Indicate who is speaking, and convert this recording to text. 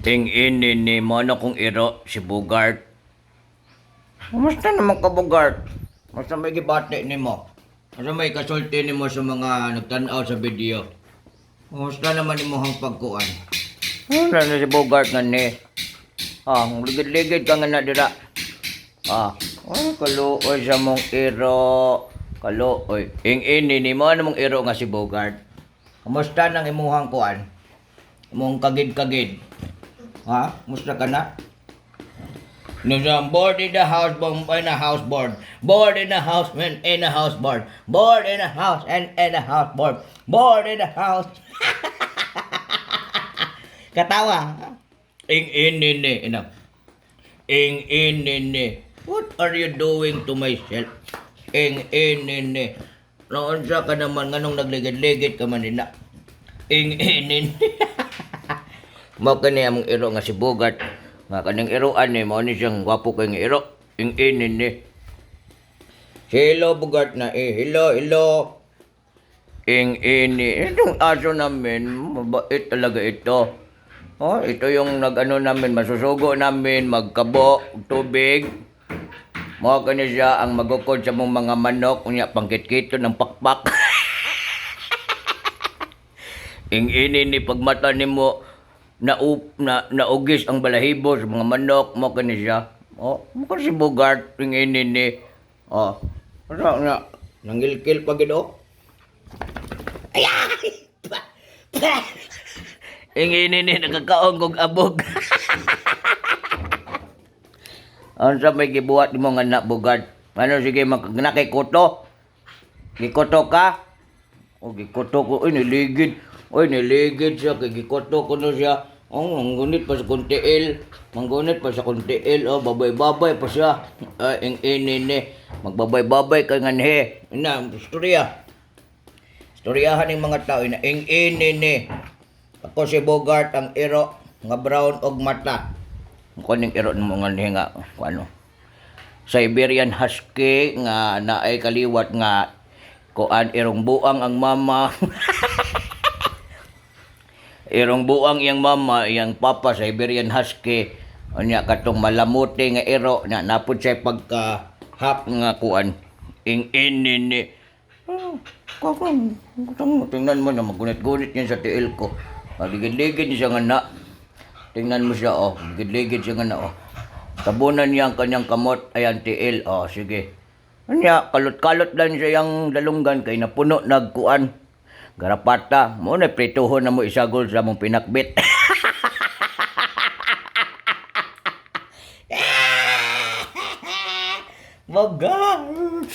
Speaker 1: Ini ni mono kong iro si Bogart. Kumusta naman ka Bogart? Kumusta may gibati ni mo? Kumusta may kasulti ni mo sa mga nagtanaw sa video? Kumusta naman ni mo hang pagkuan? Ano na si Bogart nga ni? Ligid-ligid ka nga na dira. Kaluoy sa mong iro. Kaluoy. Ini ni mo mong iro nga si Bogart. Kumusta nang imuhang kuan? Imong kagid-kagid. Musta ka na? Board in the house, in a house board. Board in the house, man, in a house board. Board in the house, and in a house board. Board in the house. Katawa. Ing-in-in-ni. Ing-in-in-ni. What are you doing to myself? Ing-in-in-ni. Noon siya ka naman, nganong nagligid-ligid ka man nila. Ing-in-in-ni. Mao kani among iro nga si Bogart. Nga kaning iroan ni mao ni siyang gwapo kay nga iro. Ing-inin ni. Hello Bogart na hello. Ing-ini. Itong aso namin, mabait talaga ito. Ito yung nag-ano namin, masusugo namin, magkabo, tubig. Mao kani siya ang magukod sa mong mga manok, unya pangkit-kito ng pakpak. Ing-ini ni pagmata nimo naugis ang balahibo sa mga manok mo kani siya. Mo si Bogart ing-ini ni. Nangilkil pa gid ing-ini ni nakakaong kog abog. Unsa may gibuhat nimo nga na Bogart? Ano sige nakay kuto? Gikuto ka? Gikuto ko niligid. Niligid siya, kay gikoto ko na siya. Manggunit pa sa kuntiil. Babay-babay pa siya. Ing-ini. Magbabay-babay ka nga nihe. Storyahan ng mga tao. Ing-ini. Ako si Bogart, ang iro. Nga brown og mata. Ako ning iro ng mga nihe nga. Siberian Husky nga naay kaliwat nga kuan irong buang ang mama. Irong buang iyang mama, iyang papa, Siberian Husky. Anya katong malamuti nga iro na napud siya pagka-hap nga kuan. Ing-ini ni. Tingnan mo na magunit-gunit yan sa tiil ko. Ligid-ligid siya nga na. Tingnan mo siya ligid-ligid siya nga na Tabunan niya ang kanyang kamot ayan tiil. Sige. Anya kalot-kalot lang siya yung dalunggan kay napuno nagkuan. Garapata, mo na prituhon na mo isagol sa mong pinakbit. Bogart!